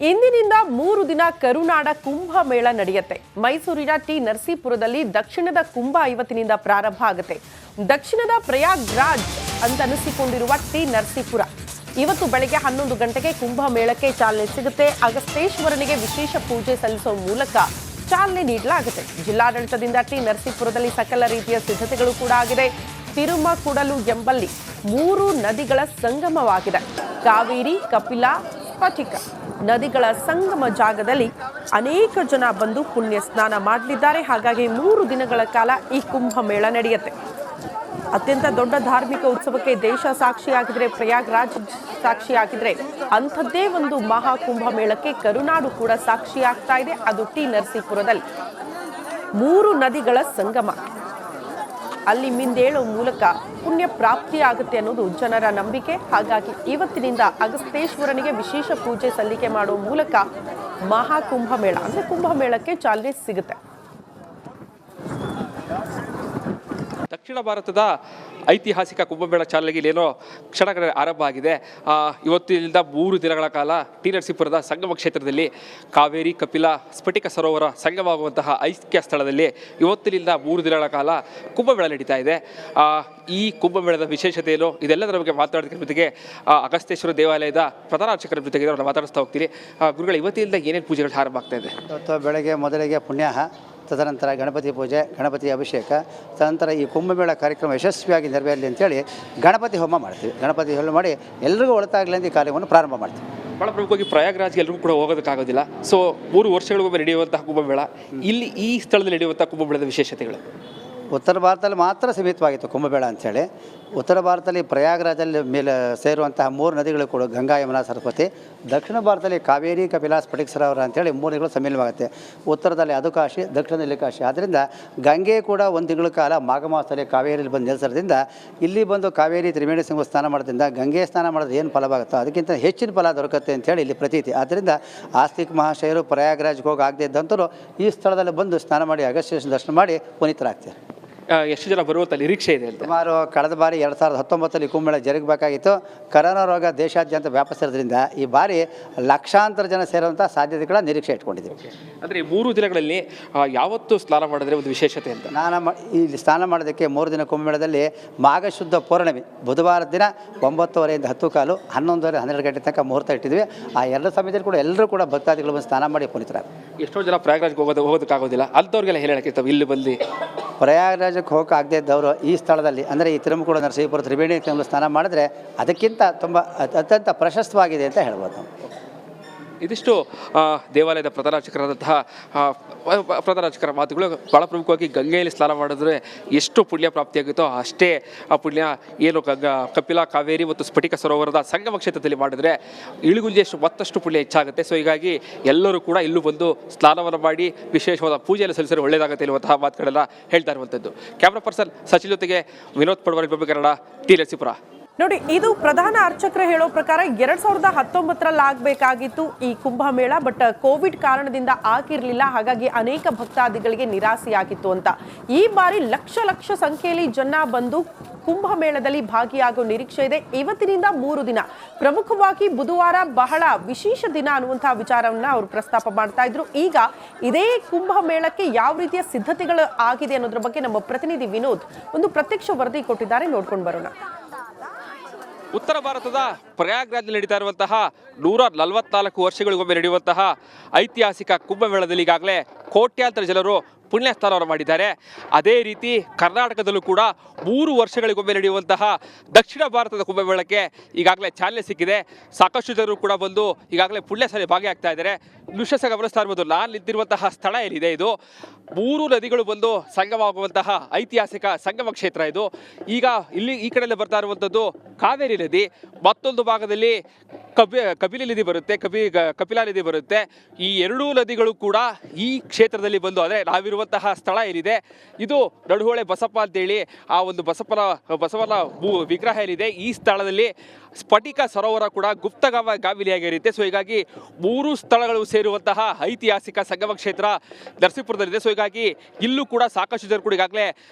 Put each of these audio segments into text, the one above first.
ಇಂದಿನಿಂದ 3 ದಿನ ಕರುನಾಡ ಕುಂಭಮೇಳ ನಡೆಯುತ್ತೆ. ಮೈಸೂರಿನ ಟಿ ನರಸೀಪುರದಲ್ಲಿ ದಕ್ಷಿಣದ ಕುಂಭ ಇವತ್ತಿನಿಂದ ಪ್ರಾರಂಭ ಆಗುತ್ತೆ. ದಕ್ಷಿಣದ ಪ್ರಯಾಗ್ರಾಜ್ ಅಂತ ಅನಿಸಿಕೊಂಡಿರುವ ಟಿ ನರಸೀಪುರ ಇವತ್ತು ಬೆಳಗ್ಗೆ 11 ಗಂಟೆಗೆ ಕುಂಭಮೇಳಕ್ಕೆ ಚಾಲನೆ ಸಿಗುತ್ತೆ. ಅಗಸ್ತೇಶ್ವರನಿಗೆ ವಿಶೇಷ ಪೂಜೆ ಸಲ್ಲಿಸುವ ಮೂಲಕ ಚಾಲನೆ ನೀಡಲಾಗುತ್ತೆ. ಜಿಲ್ಲಾಡಳಿತದಿಂದ ಟಿ ನರಸೀಪುರದಲ್ಲಿ ಸಕಲ ರೀತಿಯ ಸಿದ್ಧತೆಗಳು ಕೂಡ ಆಗಿದೆ. ತಿರುಮಕುಡಲು ಎಂಬಲ್ಲಿ 3 ನದಿಗಳ ಸಂಗಮವಾಗಿದೆ. ಕಾವೇರಿ, ಕಪಿಲಾ, ಸ್ಫಟಿಕ ನದಿಗಳ ಸಂಗಮ ಜಾಗದಲ್ಲಿ ಅನೇಕ ಜನ ಬಂದು ಪುಣ್ಯ ಸ್ನಾನ ಮಾಡಲಿದ್ದಾರೆ. ಹಾಗಾಗಿ 3 ದಿನಗಳ ಕಾಲ ಈ ಕುಂಭಮೇಳ ನಡೆಯುತ್ತೆ. ಅತ್ಯಂತ ದೊಡ್ಡ ಧಾರ್ಮಿಕ ಉತ್ಸವಕ್ಕೆ ದೇಶ ಸಾಕ್ಷಿಯಾಗಿದ್ರೆ, ಪ್ರಯಾಗ್ರಾಜ್ ಸಾಕ್ಷಿಯಾಗಿದ್ರೆ, ಅಂಥದ್ದೇ ಒಂದು ಮಹಾ ಕುಂಭಮೇಳಕ್ಕೆ ಕರುನಾಡು ಕೂಡ ಸಾಕ್ಷಿಯಾಗ್ತಾ ಇದೆ. ಅದು ಟಿ ನರಸೀಪುರದಲ್ಲಿ 3 ನದಿಗಳ ಸಂಗಮ. ಅಲ್ಲಿ ಮಿಂದೇಳುವ ಮೂಲಕ ಪುಣ್ಯ ಪ್ರಾಪ್ತಿಯಾಗುತ್ತೆ ಅನ್ನೋದು ಜನರ ನಂಬಿಕೆ. ಹಾಗಾಗಿ ಇವತ್ತಿನಿಂದ ಅಗಸ್ತೇಶ್ವರನಿಗೆ ವಿಶೇಷ ಪೂಜೆ ಸಲ್ಲಿಕೆ ಮಾಡುವ ಮೂಲಕ ಮಹಾ ಕುಂಭಮೇಳ ಅಂದ್ರೆ ಕುಂಭಮೇಳಕ್ಕೆ ಚಾಲನೆ ಸಿಗುತ್ತೆ. ದಕ್ಷಿಣ ಭಾರತದ ಐತಿಹಾಸಿಕ ಕುಂಭಮೇಳ ಚಾಲನೆಗೆ ಇಲ್ಲೇನೋ ಕ್ಷಣಗಳ ಆರಂಭ ಆಗಿದೆ. ಇವತ್ತಿನಿಂದ 3 ದಿನಗಳ ಕಾಲ ಟಿ ನರಸೀಪುರದ ಸಂಗಮ ಕ್ಷೇತ್ರದಲ್ಲಿ ಕಾವೇರಿ, ಕಪಿಲಾ, ಸ್ಫಟಿಕ ಸರೋವರ ಸಂಗಮವಾಗುವಂತಹ ಐಕ್ಯ ಸ್ಥಳದಲ್ಲಿ ಇವತ್ತಿನಿಂದ 3 ದಿನಗಳ ಕಾಲ ಕುಂಭಮೇಳ ನಡೀತಾ ಇದೆ. ಈ ಕುಂಭಮೇಳದ ವಿಶೇಷತೆ ಏನು, ಇದೆಲ್ಲದರ ಬಗ್ಗೆ ಮಾತಾಡೋದಕ್ಕೆ ಜೊತೆಗೆ ಅಗಸ್ತೇಶ್ವರ ದೇವಾಲಯದ ಪ್ರಧಾನ ಅರ್ಚಕರ ಜೊತೆಗೆ ನಾವು ಮಾತಾಡಿಸ್ತಾ ಹೋಗ್ತೀನಿ. ಗುರುಗಳು, ಇವತ್ತಿನಿಂದ ಏನೇನು ಪೂಜೆಗಳು ಆರಂಭ ಆಗ್ತಾ ಇದೆ? ಇವತ್ತು ಬೆಳಗ್ಗೆ ಮೊದಲಿಗೆ ಪುಣ್ಯಾಹ, ತದನಂತರ ಗಣಪತಿ ಪೂಜೆ, ಗಣಪತಿ ಅಭಿಷೇಕ, ತದನಂತರ ಈ ಕುಂಭಮೇಳ ಕಾರ್ಯಕ್ರಮ ಯಶಸ್ವಿಯಾಗಿ ನೆರವೇರಲಿ ಅಂತೇಳಿ ಗಣಪತಿ ಹೋಮ ಮಾಡ್ತೀವಿ. ಗಣಪತಿ ಹೋಮ ಮಾಡಿ ಎಲ್ರಿಗೂ ಒಳಿತಾಗಲಿ ಅಂತ ಈ ಕಾರ್ಯವನ್ನು ಪ್ರಾರಂಭ ಮಾಡ್ತೀವಿ. ಭಾಳ ಪ್ರಮುಖವಾಗಿ ಪ್ರಯಾಗ್ರಾಜ್ಗೆ ಎಲ್ಲರಿಗೂ ಕೂಡ ಹೋಗೋದಕ್ಕಾಗೋದಿಲ್ಲ. ಸೊ 3 ವರ್ಷಗಳಿಗೊಮ್ಮೆ ನಡೆಯುವಂತಹ ಕುಂಭಮೇಳ, ಇಲ್ಲಿ ಈ ಸ್ಥಳದಲ್ಲಿ ನಡೆಯುವಂಥ ಕುಂಭಮೇಳದ ವಿಶೇಷತೆಗಳು? ಉತ್ತರ ಭಾರತದಲ್ಲಿ ಮಾತ್ರ ಸೀಮಿತವಾಗಿತ್ತು ಕುಂಭಮೇಳ ಅಂಥೇಳಿ. ಉತ್ತರ ಭಾರತದಲ್ಲಿ ಪ್ರಯಾಗ್ರಾಜಲ್ಲಿ ಮೇಲೆ ಸೇರುವಂತಹ 3 ನದಿಗಳು ಕೂಡ ಗಂಗಾ, ಯಮುನಾ, ಸರಸ್ವತಿ. ದಕ್ಷಿಣ ಭಾರತದಲ್ಲಿ ಕಾವೇರಿ, ಕಪಿಲಾ, ಸ್ಫಟಿಕ ಸರೋವರ ಅಂತೇಳಿ 3 ನದಿಗಳು ಸಮ್ಮಿಲನವಾಗುತ್ತೆ. ಉತ್ತರದಲ್ಲಿ ಅದು ಕಾಶಿ, ದಕ್ಷಿಣದಲ್ಲಿ ಕಾಶಿ. ಆದ್ದರಿಂದ ಗಂಗೆ ಕೂಡ 1 ತಿಂಗಳ ಕಾಲ ಮಾಘ ಮಾಸದಲ್ಲಿ ಕಾವೇರಿಯಲ್ಲಿ ಬಂದು ನೆಲೆಸೋದ್ರಿಂದ ಇಲ್ಲಿ ಬಂದು ಕಾವೇರಿ ತ್ರಿವೇಣಿ ಸಂಗಮ ಸ್ನಾನ ಮಾಡೋದ್ರಿಂದ ಗಂಗೆ ಸ್ನಾನ ಮಾಡೋದು ಏನು ಫಲವಾಗುತ್ತೋ ಅದಕ್ಕಿಂತ ಹೆಚ್ಚಿನ ಫಲ ದೊರಕುತ್ತೆ ಅಂತೇಳಿ ಇಲ್ಲಿ ಪ್ರತೀತಿ. ಆದ್ದರಿಂದ ಆಸ್ತಿಕ್ ಮಹಾಶಯರು ಪ್ರಯಾಗ್ರಾಜ್ಗೆ ಹೋಗಿ ಆಗದೆ ಇದ್ದಂಥವ್ರು ಈ ಸ್ಥಳದಲ್ಲಿ ಬಂದು ಸ್ನಾನ ಮಾಡಿ ಅಗಸ್ತ್ಯೇಶ್ವರ ದರ್ಶನ ಮಾಡಿ ಪುನೀತರಾಗ್ತಾರೆ. ಎಷ್ಟು ಜನ ಬರುವಂಥ ನಿರೀಕ್ಷೆ ಇದೆ ಅಂತ? ಸುಮಾರು ಕಳೆದ ಬಾರಿ 2019 ಕುಂಭಮೇಳ ಜರುಗಬೇಕಾಗಿತ್ತು. ಕರೋನಾ ರೋಗ ದೇಶಾದ್ಯಂತ ವ್ಯಾಪಿಸಿರೋದ್ರಿಂದ ಈ ಬಾರಿ ಲಕ್ಷಾಂತರ ಜನ ಸೇರುವಂಥ ಸಾಧ್ಯತೆಗಳ ನಿರೀಕ್ಷೆ ಇಟ್ಕೊಂಡಿದ್ದೀವಿ. ಅಂದರೆ 3 ದಿನಗಳಲ್ಲಿ ಯಾವತ್ತು ಸ್ನಾನ ಮಾಡಿದ್ರೆ ಒಂದು ವಿಶೇಷತೆ ಅಂತ? ಇಲ್ಲಿ ಸ್ನಾನ ಮಾಡೋದಕ್ಕೆ 3 ದಿನ ಕುಂಭಮೇಳದಲ್ಲಿ ಮಾಘ ಶುದ್ಧ ಪೌರ್ಣಮಿ ಬುಧವಾರದ ದಿನ 9:30 10 ಕಾಲು 11:30 12 ಗಂಟೆ ತನಕ ಮುಹೂರ್ತ ಇಟ್ಟಿದ್ವಿ. ಆ ಎಲ್ಲ ಸಮಯದಲ್ಲಿ ಕೂಡ ಎಲ್ಲರೂ ಕೂಡ ಭಕ್ತಾದಿಗಳು ಬಂದು ಸ್ನಾನ ಮಾಡಿ ಪುನೀತರಾಗ. ಎಷ್ಟೋ ಜನ ಪ್ರಯಾಗ್ರಾಜ್ಗೆ ಹೋಗೋದಕ್ಕಾಗೋದಿಲ್ಲ, ಅಂಥವ್ರಿಗೆಲ್ಲ ಹೇಳೋಕ್ಕಿರ್ತಾವೆ ಇಲ್ಲಿ ಬಂದು ಪ್ರಯಾಗ್ರಾಜಕ್ಕೆ ಹೋಗಕ್ಕೆ ಆಗದೆ ಇದ್ದವರು ಈ ಸ್ಥಳದಲ್ಲಿ ಅಂದರೆ ಈ ತಿರುಮಕುಡ, ನರಸೀಪುರ, ತ್ರಿವೇಣಿ ಸಂಗಮ ಸ್ನಾನ ಮಾಡಿದ್ರೆ ಅದಕ್ಕಿಂತ ತುಂಬ ಅತ್ಯಂತ ಪ್ರಶಸ್ತವಾಗಿದೆ ಅಂತ ಹೇಳ್ಬೋದು. ಇದಿಷ್ಟು ದೇವಾಲಯದ ಪ್ರಧಾನ ಅರ್ಚಕರ ಮಾತುಗಳು. ಭಾಳ ಪ್ರಮುಖವಾಗಿ ಗಂಗೆಯಲ್ಲಿ ಸ್ನಾನ ಮಾಡಿದ್ರೆ ಎಷ್ಟು ಪುಣ್ಯ ಪ್ರಾಪ್ತಿಯಾಗುತ್ತೋ ಅಷ್ಟೇ ಆ ಪುಣ್ಯ ಏನು ಕಪಿಲಾ, ಕಾವೇರಿ ಮತ್ತು ಸ್ಫಟಿಕ ಸರೋವರದ ಸಂಗಮ ಕ್ಷೇತ್ರದಲ್ಲಿ ಮಾಡಿದ್ರೆ ಇಳಿಗುಂಜಿಯಷ್ಟು ಮತ್ತಷ್ಟು ಪುಣ್ಯ ಹೆಚ್ಚಾಗುತ್ತೆ. ಸೊ ಹೀಗಾಗಿ ಎಲ್ಲರೂ ಕೂಡ ಇಲ್ಲೂ ಬಂದು ಸ್ನಾನವನ್ನು ಮಾಡಿ ವಿಶೇಷವಾದ ಪೂಜೆಯನ್ನು ಸಲ್ಲಿಸಿದ್ರೆ ಒಳ್ಳೆಯದಾಗುತ್ತೆ ಎನ್ನುವಂತಹ ಮಾತುಗಳೆಲ್ಲ ಹೇಳ್ತಾ ಇರುವಂಥದ್ದು. ಕ್ಯಾಮ್ರಾ ಪರ್ಸನ್ ಸಚಿನ್ ಜೊತೆಗೆ ವಿನೋದ್ ಪಡ್ವಾರಿ, ಕನ್ನಡ, ಟಿ ನರಸೀಪುರ. ನೋಡಿ, ಇದು ಪ್ರಧಾನ ಅರ್ಚಕರು ಹೇಳೋ ಪ್ರಕಾರ 2019ರಲ್ಲಿ ಆಗಬೇಕಾಗಿತ್ತು ಈ ಕುಂಭಮೇಳ. ಬಟ್ ಕೋವಿಡ್ ಕಾರಣದಿಂದ ಆಗಿರಲಿಲ್ಲ. ಹಾಗಾಗಿ ಅನೇಕ ಭಕ್ತಾದಿಗಳಿಗೆ ನಿರಾಸೆಯಾಗಿತ್ತು ಅಂತ. ಈ ಬಾರಿ ಲಕ್ಷ ಸಂಖ್ಯೆಯಲ್ಲಿ ಜನ ಬಂದು ಕುಂಭಮೇಳದಲ್ಲಿ ಭಾಗಿಯಾಗೋ ನಿರೀಕ್ಷೆ ಇದೆ. ಇವತ್ತಿನಿಂದ 3 ದಿನ, ಪ್ರಮುಖವಾಗಿ ಬುಧವಾರ ಬಹಳ ವಿಶೇಷ ದಿನ ಅನ್ನುವಂತಹ ವಿಚಾರವನ್ನ ಅವರು ಪ್ರಸ್ತಾಪ ಮಾಡ್ತಾ ಇದ್ರು. ಈಗ ಇದೇ ಕುಂಭಮೇಳಕ್ಕೆ ಯಾವ ರೀತಿಯ ಸಿದ್ಧತೆಗಳು ಆಗಿದೆ ಅನ್ನೋದ್ರ ಬಗ್ಗೆ ನಮ್ಮ ಪ್ರತಿನಿಧಿ ವಿನೋದ್ ಒಂದು ಪ್ರತ್ಯಕ್ಷ ವರದಿ ಕೊಟ್ಟಿದ್ದಾರೆ. ನೋಡ್ಕೊಂಡು ಬರೋಣ. ಉತ್ತರ ಭಾರತದ ಪ್ರಯಾಗ್ರಾಜ್ನಲ್ಲಿ ನಡೀತಾ ಇರುವಂತಹ 144 ವರ್ಷಗಳಿಗೊಮ್ಮೆ ನಡೆಯುವಂತಹ ಐತಿಹಾಸಿಕ ಕುಂಭಮೇಳದಲ್ಲಿ ಈಗಾಗಲೇ ಕೋಟ್ಯಾಂತರ ಜನರು ಪುಣ್ಯ ಸ್ನಾನವನ್ನು ಮಾಡಿದ್ದಾರೆ. ಅದೇ ರೀತಿ ಕರ್ನಾಟಕದಲ್ಲೂ ಕೂಡ 3 ವರ್ಷಗಳಿಗೊಮ್ಮೆ ನಡೆಯುವಂತಹ ದಕ್ಷಿಣ ಭಾರತದ ಕುಂಭಮೇಳಕ್ಕೆ ಈಗಾಗಲೇ ಚಾಲನೆ ಸಿಕ್ಕಿದೆ. ಸಾಕಷ್ಟು ಜನರು ಕೂಡ ಬಂದು ಈಗಾಗಲೇ ಪುಣ್ಯ ಸ್ನಾನ ಭಾಗಿಯಾಗ್ತಾ ಇದ್ದಾರೆ. ದೃಶ್ಯ ಗಮನಿಸ್ತಾ ಇರ್ಬೋದು. ನಾನು ನಿಂತಿರುವಂತಹ ಸ್ಥಳ ಏನಿದೆ, ಇದು 3 ನದಿಗಳು ಬಂದು ಸಂಗಮವಾಗುವಂತಹ ಐತಿಹಾಸಿಕ ಸಂಗಮ ಕ್ಷೇತ್ರ ಇದು. ಈಗ ಇಲ್ಲಿ ಈ ಕಡೆಯಲ್ಲಿ ಬರ್ತಾ ಇರುವಂಥದ್ದು ಕಾವೇರಿ ನದಿ, ಮತ್ತೊಂದು ಭಾಗದಲ್ಲಿ ಕಪಿಲ ನದಿ ಬರುತ್ತೆ, ಕಪಿಲಾ ನದಿ ಬರುತ್ತೆ. ಈ 2 ನದಿಗಳು ಕೂಡ ಈ ಕ್ಷೇತ್ರದಲ್ಲಿ ಬಂದು, ಅಂದರೆ ನಾವಿರುವಂತಹ ಸ್ಥಳ ಏನಿದೆ ಇದು ನಡುಹೊಳೆ ಬಸಪ್ಪ ಅಂತೇಳಿ ಆ ಒಂದು ಬಸವನ ವಿಗ್ರಹ ಏನಿದೆ ಈ ಸ್ಥಳದಲ್ಲಿ ಸ್ಫಟಿಕ ಸರೋವರ ಕೂಡ ಗುಪ್ತಗಾಮಿನಿಯಾಗಿರುತ್ತೆ. ಸೊ ಹೀಗಾಗಿ 3 ಸ್ಥಳಗಳು ಸೇರುವಂತಹ ಐತಿಹಾಸಿಕ ಸಂಗಮ ಕ್ಷೇತ್ರ ನರಸೀಪುರದಲ್ಲಿದೆ. ಸೊ ಹೀಗಾಗಿ ಇಲ್ಲೂ ಕೂಡ ಸಾಕಷ್ಟು ಜನರು ಕೂಡ ಈಗಾಗಲೇ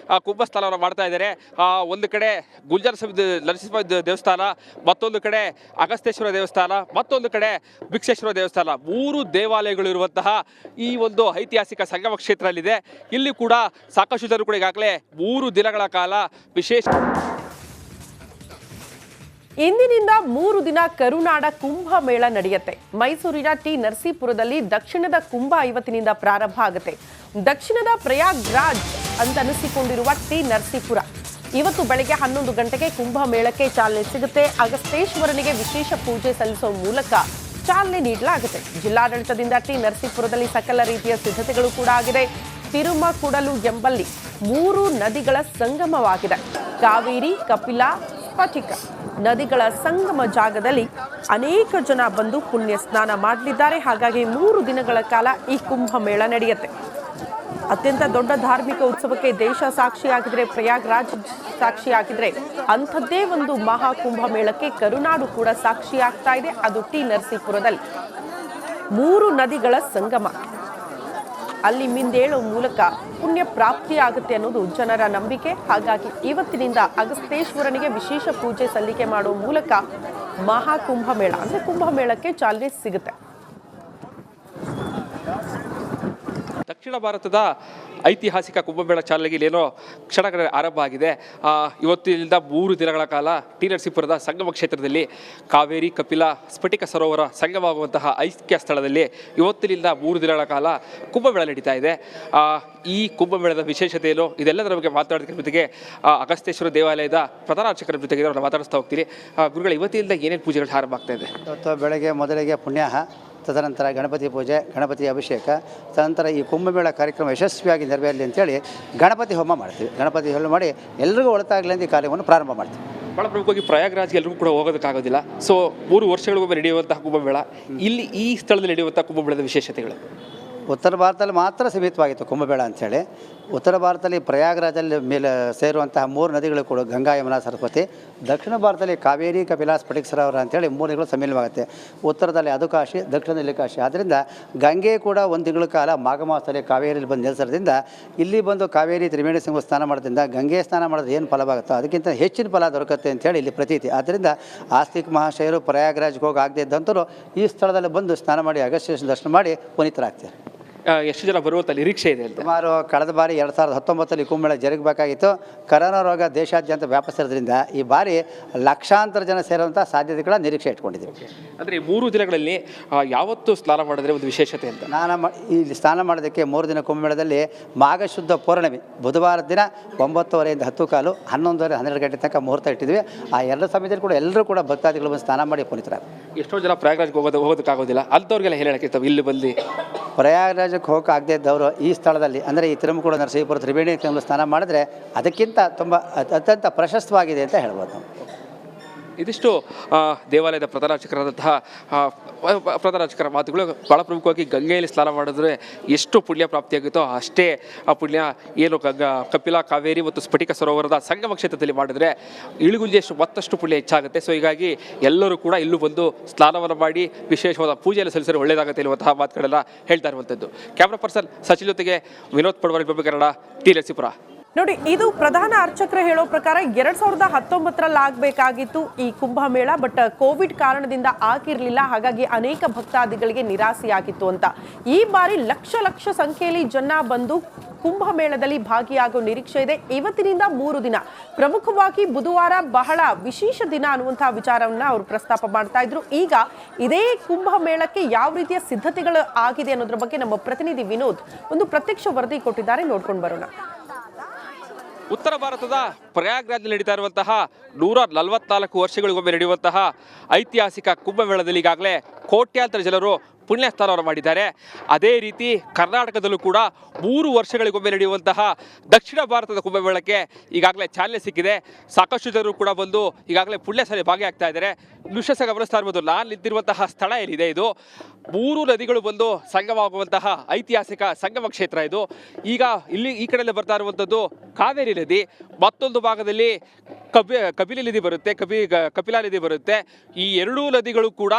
ಕುಂಭಸ್ಥಾನವನ್ನು ಮಾಡ್ತಾ ಇದ್ದಾರೆ. ಒಂದು ಕಡೆ ಗುಲ್ಜಾರ್ ನರಸಿಂಹ ದೇವಸ್ಥಾನ, ಮತ್ತೊಂದು ಕಡೆ ಅಗಸ್ತೇಶ್ವರ ದೇವಸ್ಥಾನ, ಮತ್ತೊಂದು ಕಡೆ ಭಿಕ್ಷೇಶ್ವರ ದೇವಸ್ಥಾನ, 3 ದೇವಾಲಯಗಳು ಇರುವಂತಹ ಈ ಒಂದು ಐತಿಹಾಸಿಕ ಸಂಗಮ ಕ್ಷೇತ್ರದಲ್ಲಿದೆ. ಇಲ್ಲಿ ಕೂಡ ಸಾಕಷ್ಟು ಜನರು ಕೂಡ ಈಗಾಗಲೇ 3 ದಿನಗಳ ಕಾಲ ವಿಶೇಷ ಇಂದಿನಿಂದ 3 ದಿನ ಕರುನಾಡ ಕುಂಭ ಮೇಳ ನಡೆಯುತ್ತೆ. ಮೈಸೂರಿನ ಟಿ ನರಸೀಪುರದಲ್ಲಿ ದಕ್ಷಿಣದ ಕುಂಭ ಇವತ್ತಿನಿಂದ ಪ್ರಾರಂಭ ಆಗುತ್ತೆ. ದಕ್ಷಿಣದ ಪ್ರಯಾಗ್ರಾಜ್ ಅಂತ ಅನಿಸಿಕೊಂಡಿರುವ ಟಿ ನರಸೀಪುರ ಇವತ್ತು ಬೆಳಗ್ಗೆ 11 ಗಂಟೆಗೆ ಕುಂಭ ಮೇಳಕ್ಕೆ ಚಾಲನೆ ಸಿಗುತ್ತೆ. ಅಗಸ್ತೇಶ್ವರನಿಗೆ ವಿಶೇಷ ಪೂಜೆ ಸಲ್ಲಿಸುವ ಮೂಲಕ ಚಾಲನೆ ನೀಡಲಾಗುತ್ತೆ. ಜಿಲ್ಲಾಡಳಿತದಿಂದ ಟಿ ನರಸೀಪುರದಲ್ಲಿ ಸಕಲ ರೀತಿಯ ಸಿದ್ಧತೆಗಳು ಕೂಡ ಆಗಿದೆ. ತಿರುಮಕುಡಲು ಎಂಬಲ್ಲಿ 3 ನದಿಗಳ ಸಂಗಮವಾಗಿದೆ. ಕಾವೇರಿ, ಕಪಿಲಾ, ಸ್ಫಟಿಕ ನದಿಗಳ ಸಂಗಮ ಜಾಗದಲ್ಲಿ ಅನೇಕ ಜನ ಬಂದು ಪುಣ್ಯ ಸ್ನಾನ ಮಾಡಲಿದ್ದಾರೆ. ಹಾಗಾಗಿ 3 ದಿನಗಳ ಕಾಲ ಈ ಕುಂಭ ಮೇಳ ನಡೆಯುತ್ತೆ. ಅತ್ಯಂತ ದೊಡ್ಡ ಧಾರ್ಮಿಕ ಉತ್ಸವಕ್ಕೆ ದೇಶ ಸಾಕ್ಷಿಯಾಗಿದ್ರೆ, ಪ್ರಯಾಗ್ರಾಜ್ ಸಾಕ್ಷಿಯಾಗಿದ್ರೆ, ಅಂಥದ್ದೇ ಒಂದು ಮಹಾ ಕುಂಭ ಮೇಳಕ್ಕೆ ಕರುನಾಡು ಕೂಡ ಸಾಕ್ಷಿಯಾಗ್ತಾ ಇದೆ. ಅದು ಟಿ ನರಸೀಪುರದಲ್ಲಿ 3 ನದಿಗಳ ಸಂಗಮ. ಅಲ್ಲಿ ಮಿಂದೇಳುವ ಮೂಲಕ ಪುಣ್ಯ ಪ್ರಾಪ್ತಿಯಾಗುತ್ತೆ ಅನ್ನೋದು ಜನರ ನಂಬಿಕೆ. ಹಾಗಾಗಿ ಇವತ್ತಿನಿಂದ ಅಗಸ್ತೇಶ್ವರನಿಗೆ ವಿಶೇಷ ಪೂಜೆ ಸಲ್ಲಿಕೆ ಮಾಡುವ ಮೂಲಕ ಮಹಾ ಕುಂಭಮೇಳ ಅಂದ್ರೆ ಕುಂಭಮೇಳಕ್ಕೆ ಚಾಲನೆ ಸಿಗುತ್ತೆ. ದಕ್ಷಿಣ ಭಾರತದ ಐತಿಹಾಸಿಕ ಕುಂಭಮೇಳ ಚಾಲನೆಗೆ ಇಲ್ಲೇನೋ ಕ್ಷಣಗಳ ಆರಂಭ ಆಗಿದೆ. ಇವತ್ತಿನಿಂದ 3 ದಿನಗಳ ಕಾಲ ಟಿ ನರಸೀಪುರದ ಸಂಗಮ ಕ್ಷೇತ್ರದಲ್ಲಿ ಕಾವೇರಿ, ಕಪಿಲಾ, ಸ್ಫಟಿಕ ಸರೋವರ ಸಂಗಮವಾಗುವಂತಹ ಐಕ್ಯ ಸ್ಥಳದಲ್ಲಿ ಇವತ್ತಿನಿಂದ 3 ದಿನಗಳ ಕಾಲ ಕುಂಭಮೇಳ ನಡೀತಾ ಇದೆ. ಈ ಕುಂಭಮೇಳದ ವಿಶೇಷತೆ ಏನು, ಇದೆಲ್ಲದರ ಬಗ್ಗೆ ಮಾತಾಡೋದಕ್ಕೆ ಜೊತೆಗೆ ಅಗಸ್ತೇಶ್ವರ ದೇವಾಲಯದ ಪ್ರಧಾನ ಅರ್ಚಕರ ಜೊತೆಗೆ ನಾವು ಮಾತಾಡಿಸ್ತಾ ಹೋಗ್ತೀವಿ. ಗುರುಗಳ, ಇವತ್ತಿನಿಂದ ಏನೇನು ಪೂಜೆಗಳು ಆರಂಭ ಆಗ್ತಾ ಇದೆ? ಇವತ್ತು ಬೆಳಗ್ಗೆ ಮೊದಲಿಗೆ ಪುಣ್ಯಾಹ, ತದನಂತರ ಗಣಪತಿ ಪೂಜೆ, ಗಣಪತಿ ಅಭಿಷೇಕ, ತದನಂತರ ಈ ಕುಂಭಮೇಳ ಕಾರ್ಯಕ್ರಮ ಯಶಸ್ವಿಯಾಗಿ ನೆರವೇರಲಿ ಅಂತೇಳಿ ಗಣಪತಿ ಹೋಮ ಮಾಡ್ತೀವಿ. ಗಣಪತಿ ಹೋಮ ಮಾಡಿ ಎಲ್ರಿಗೂ ಒಳಿತಾಗಲಿ ಅಂತ ಈ ಕಾರ್ಯವನ್ನು ಪ್ರಾರಂಭ ಮಾಡ್ತೀವಿ. ಭಾಳ ಪ್ರಮುಖವಾಗಿ ಪ್ರಯಾಗ್ರಾಜ್ಗೆ ಎಲ್ಲರಿಗೂ ಕೂಡ ಹೋಗೋದಕ್ಕಾಗೋದಿಲ್ಲ. ಸೊ 3 ವರ್ಷಗಳಿಗೊಮ್ಮೆ ನಡೆಯುವಂತಹ ಕುಂಭಮೇಳ, ಇಲ್ಲಿ ಈ ಸ್ಥಳದಲ್ಲಿ ನಡೆಯುವಂಥ ಕುಂಭಮೇಳದ ವಿಶೇಷತೆಗಳು ಉತ್ತರ ಭಾರತದಲ್ಲಿ ಮಾತ್ರ ಸೀಮಿತವಾಗಿತ್ತು ಕುಂಭಮೇಳ ಅಂಥೇಳಿ. ಉತ್ತರ ಭಾರತದಲ್ಲಿ ಪ್ರಯಾಗ್ರಾಜಲ್ಲಿ ಮೇಲೆ ಸೇರುವಂತಹ 3 ನದಿಗಳು ಕೂಡ ಗಂಗಾ, ಯಮುನಾ, ಸರಸ್ವತಿ. ದಕ್ಷಿಣ ಭಾರತದಲ್ಲಿ ಕಾವೇರಿ, ಕಪಿಲಾ, ಸ್ಫಟಿಕ ಸರೋವರ ಅಂತೇಳಿ 3 ನದಿಗಳು ಸಮ್ಮಿಲನವಾಗುತ್ತೆ. ಉತ್ತರದಲ್ಲಿ ಅದು ಕಾಶಿ, ದಕ್ಷಿಣದಲ್ಲಿ ಕಾಶಿ. ಆದ್ದರಿಂದ ಗಂಗೆ ಕೂಡ 1 ತಿಂಗಳ ಕಾಲ ಮಾಘ ಮಾಸದಲ್ಲಿ ಕಾವೇರಿಯಲ್ಲಿ ಬಂದು ನೆಲೆಸೋದ್ರಿಂದ ಇಲ್ಲಿ ಬಂದು ಕಾವೇರಿ ತ್ರಿವೇಣಿ ಸಂಗಮ ಸ್ನಾನ ಮಾಡೋದ್ರಿಂದ ಗಂಗೆ ಸ್ನಾನ ಮಾಡೋದು ಏನು ಫಲವಾಗುತ್ತೋ ಅದಕ್ಕಿಂತ ಹೆಚ್ಚಿನ ಫಲ ದೊರಕುತ್ತೆ ಅಂತೇಳಿ ಇಲ್ಲಿ ಪ್ರತೀತಿ. ಆದ್ದರಿಂದ ಆಸ್ತಿಕ್ ಮಹಾಶಯರು ಪ್ರಯಾಗ್ರಾಜ್ಗೆ ಹೋಗಿ ಆಗದೆ ಇದ್ದಂಥವ್ರು ಈ ಸ್ಥಳದಲ್ಲಿ ಬಂದು ಸ್ನಾನ ಮಾಡಿ ಅಗಸ್ತ್ಯೇಶ್ವರ ದರ್ಶನ ಮಾಡಿ ಪುನೀತರಾಗ್ತಾರೆ. ಎಷ್ಟು ಜನ ಬರುವಂಥ ನಿರೀಕ್ಷೆ ಇದೆ ಅಂತ? ಸುಮಾರು ಕಳೆದ ಬಾರಿ 2019 ಕುಂಭಮೇಳ ಜರುಗಬೇಕಾಗಿತ್ತು. ಕರೋನಾ ರೋಗ ದೇಶಾದ್ಯಂತ ವ್ಯಾಪಿಸಿರೋದ್ರಿಂದ ಈ ಬಾರಿ ಲಕ್ಷಾಂತರ ಜನ ಸೇರುವಂಥ ಸಾಧ್ಯತೆಗಳ ನಿರೀಕ್ಷೆ ಇಟ್ಕೊಂಡಿದ್ದೀವಿ. ಅಂದರೆ 3 ದಿನಗಳಲ್ಲಿ ಯಾವತ್ತು ಸ್ನಾನ ಮಾಡಿದ್ರೆ ಒಂದು ವಿಶೇಷತೆ ಅಂತ? ಇಲ್ಲಿ ಸ್ನಾನ ಮಾಡೋದಕ್ಕೆ 3 ದಿನ ಕುಂಭಮೇಳದಲ್ಲಿ ಮಾಘ ಶುದ್ಧ ಪೌರ್ಣಮಿ ಬುಧವಾರದ ದಿನ 9:30 ಇಂದ 10:15, 11:30, 12 ಗಂಟೆ ತನಕ ಮುಹೂರ್ತ ಇಟ್ಟಿದ್ವಿ. ಆ 2 ಸಮಯದಲ್ಲಿ ಕೂಡ ಎಲ್ಲರೂ ಕೂಡ ಭಕ್ತಾದಿಗಳು ಬಂದು ಸ್ನಾನ ಮಾಡಿ ಪುನೀತರಾಗ್ತಾರೆ. ಎಷ್ಟೋ ಜನ ಪ್ರಯಾಗ್ರಾಜ್ಗೆ ಹೋಗೋದಕ್ಕಾಗೋದಿಲ್ಲ, ಅಂಥವ್ರಿಗೆಲ್ಲ ಹೇಳಕ್ಕೆ ಇಲ್ಲಿ ಬಂದು ಪ್ರಯಾಗ್ರಾಜಕ್ಕೆ ಹೋಗಕ್ಕೆ ಆಗದೆ ಇದ್ದವರು ಈ ಸ್ಥಳದಲ್ಲಿ ಅಂದರೆ ಈ ತಿರುಮಕುಡ, ನರಸೀಪುರ, ತ್ರಿವೇಣಿ ಸಂಗಮ ಸ್ನಾನ ಮಾಡಿದ್ರೆ ಅದಕ್ಕಿಂತ ತುಂಬ ಅತ್ಯಂತ ಪ್ರಶಸ್ತವಾಗಿದೆ ಅಂತ ಹೇಳ್ಬೋದು. ಇದಿಷ್ಟು ದೇವಾಲಯದ ಪ್ರಧಾನ ಅರ್ಚಕರ ಮಾತುಗಳು. ಭಾಳ ಪ್ರಮುಖವಾಗಿ ಗಂಗೆಯಲ್ಲಿ ಸ್ನಾನ ಮಾಡಿದ್ರೆ ಎಷ್ಟು ಪುಣ್ಯ ಪ್ರಾಪ್ತಿಯಾಗುತ್ತೋ ಅಷ್ಟೇ ಆ ಪುಣ್ಯ ಏನು ಕಪಿಲಾ, ಕಾವೇರಿ ಮತ್ತು ಸ್ಫಟಿಕ ಸರೋವರದ ಸಂಗಮ ಕ್ಷೇತ್ರದಲ್ಲಿ ಮಾಡಿದ್ರೆ ಇಳಿಗುಂಜಿಯಷ್ಟು ಮತ್ತಷ್ಟು ಪುಣ್ಯ ಹೆಚ್ಚಾಗುತ್ತೆ. ಸೊ ಹೀಗಾಗಿ ಎಲ್ಲರೂ ಕೂಡ ಇಲ್ಲೂ ಬಂದು ಸ್ನಾನವನ್ನು ಮಾಡಿ ವಿಶೇಷವಾದ ಪೂಜೆಯನ್ನು ಸಲ್ಲಿಸಿದ್ರೆ ಒಳ್ಳೆಯದಾಗುತ್ತೆ ಇರುವಂತಹ ಮಾತುಗಳೆಲ್ಲ ಹೇಳ್ತಾ ಇರುವಂಥದ್ದು. ಕ್ಯಾಮ್ರಾ ಪರ್ಸನ್ ಸಚಿನ್ ಜೊತೆಗೆ ವಿನೋದ್ ಪಡ್ವಾರಿ, ಕನ್ನಡ, ಟಿ ನರಸೀಪುರ. ನೋಡಿ, ಇದು ಪ್ರಧಾನ ಅರ್ಚಕರು ಹೇಳೋ ಪ್ರಕಾರ 2019ರಲ್ಲಿ ಆಗಬೇಕಾಗಿತ್ತು ಈ ಕುಂಭಮೇಳ. ಬಟ್ ಕೋವಿಡ್ ಕಾರಣದಿಂದ ಆಗಿರಲಿಲ್ಲ. ಹಾಗಾಗಿ ಅನೇಕ ಭಕ್ತಾದಿಗಳಿಗೆ ನಿರಾಸೆಯಾಗಿತ್ತು ಅಂತ. ಈ ಬಾರಿ ಲಕ್ಷ ಸಂಖ್ಯೆಯಲ್ಲಿ ಜನ ಬಂದು ಕುಂಭಮೇಳದಲ್ಲಿ ಭಾಗಿಯಾಗೋ ನಿರೀಕ್ಷೆ ಇದೆ. ಇವತ್ತಿನಿಂದ 3 ದಿನ, ಪ್ರಮುಖವಾಗಿ ಬುಧವಾರ ಬಹಳ ವಿಶೇಷ ದಿನ ಅನ್ನುವಂತಹ ವಿಚಾರವನ್ನ ಅವರು ಪ್ರಸ್ತಾಪ ಮಾಡ್ತಾ ಇದ್ರು. ಈಗ ಇದೇ ಕುಂಭಮೇಳಕ್ಕೆ ಯಾವ ರೀತಿಯ ಸಿದ್ಧತೆಗಳು ಆಗಿದೆ ಅನ್ನೋದ್ರ ಬಗ್ಗೆ ನಮ್ಮ ಪ್ರತಿನಿಧಿ ವಿನೋದ್ ಒಂದು ಪ್ರತ್ಯಕ್ಷ ವರದಿ ಕೊಟ್ಟಿದ್ದಾರೆ. ನೋಡ್ಕೊಂಡು ಬರೋಣ. ಉತ್ತರ ಭಾರತದ ಪ್ರಯಾಗ್ರಾಜ್ನಲ್ಲಿ ನಡೀತಾ ಇರುವಂತಹ 144 ವರ್ಷಗಳಿಗೊಮ್ಮೆ ನಡೆಯುವಂತಹ ಐತಿಹಾಸಿಕ ಕುಂಭಮೇಳದಲ್ಲಿ ಈಗಾಗಲೇ ಕೋಟ್ಯಾಂತರ ಜನರು ಪುಣ್ಯ ಸ್ನಾನವನ್ನು ಮಾಡಿದ್ದಾರೆ. ಅದೇ ರೀತಿ ಕರ್ನಾಟಕದಲ್ಲೂ ಕೂಡ 3 ವರ್ಷಗಳಿಗೊಮ್ಮೆ ನಡೆಯುವಂತಹ ದಕ್ಷಿಣ ಭಾರತದ ಕುಂಭಮೇಳಕ್ಕೆ ಈಗಾಗಲೇ ಚಾಲನೆ ಸಿಕ್ಕಿದೆ. ಸಾಕಷ್ಟು ಜನರು ಕೂಡ ಬಂದು ಈಗಾಗಲೇ ಪುಣ್ಯ ಸ್ನಾನ ಭಾಗಿಯಾಗ್ತಾ ಇದ್ದಾರೆ. ದೃಶ್ಯ ಗಮನಿಸ್ತಾ ಇರ್ಬೋದು, ನಾನು ನಿಂತಿರುವಂತಹ ಸ್ಥಳ ಏನಿದೆ ಇದು 3 ನದಿಗಳು ಬಂದು ಸಂಗಮವಾಗುವಂತಹ ಐತಿಹಾಸಿಕ ಸಂಗಮ ಕ್ಷೇತ್ರ ಇದು. ಈಗ ಇಲ್ಲಿ ಈ ಕಡೆಯಲ್ಲಿ ಬರ್ತಾ ಇರುವಂಥದ್ದು ಕಾವೇರಿ ನದಿ, ಮತ್ತೊಂದು ಭಾಗದಲ್ಲಿ ಕಪಿಲ ನದಿ ಬರುತ್ತೆ, ಕಪಿಲಾ ನದಿ ಬರುತ್ತೆ. ಈ ಎರಡೂ ನದಿಗಳು ಕೂಡ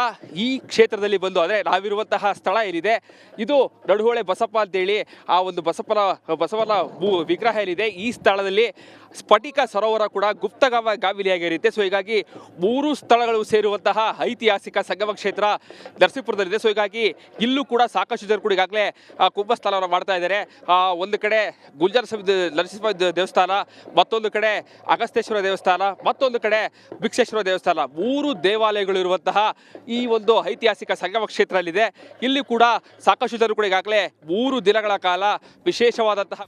ಈ ಕ್ಷೇತ್ರದಲ್ಲಿ ಬಂದು, ಅಂದರೆ ನಾವಿರುವಂತಹ ಸ್ಥಳ ಏನಿದೆ ಇದು ನಡುಹೊಳೆ ಬಸಪ್ಪ ಅಂತೇಳಿ ಆ ಒಂದು ಬಸವನ ವಿಗ್ರಹ ಏನಿದೆ ಈ ಸ್ಥಳದಲ್ಲಿ ಸ್ಫಟಿಕ ಸರೋವರ ಕೂಡ ಗುಪ್ತಗಾಮಿಲಿಯಾಗಿರುತ್ತೆ. ಸೊ ಹೀಗಾಗಿ 3 ಸ್ಥಳಗಳು ಸೇರುವಂತಹ ಐತಿಹಾಸಿಕ ಸಂಗಮ ಕ್ಷೇತ್ರ ನರಸೀಪುರದಲ್ಲಿದೆ. ಸೊ ಹೀಗಾಗಿ ಇಲ್ಲೂ ಕೂಡ ಸಾಕಷ್ಟು ಜನರು ಕೂಡ ಈಗಾಗಲೇ ಕುಂಭ ಸ್ಥಳವನ್ನು ಮಾಡ್ತಾ ಇದ್ದಾರೆ. ಒಂದು ಕಡೆ ಗುಲ್ಜಾರ ನರಸಿಂಹ ದೇವಸ್ಥಾನ, ಮತ್ತೊಂದು ಕಡೆ ಅಗಸ್ತೇಶ್ವರ ದೇವಸ್ಥಾನ, ಮತ್ತೊಂದು ಕಡೆ ಭಿಕ್ಷೇಶ್ವರ ದೇವಸ್ಥಾನ, 3 ದೇವಾಲಯಗಳು ಇರುವಂತಹ ಈ ಒಂದು ಐತಿಹಾಸಿಕ ಸಂಗಮ ಕ್ಷೇತ್ರದಲ್ಲಿದೆ. ಇಲ್ಲಿ ಕೂಡ ಸಾಕಷ್ಟು ಜನರು ಕೂಡ ಈಗಾಗಲೇ 3 ದಿನಗಳ ಕಾಲ ವಿಶೇಷವಾದಂತಹ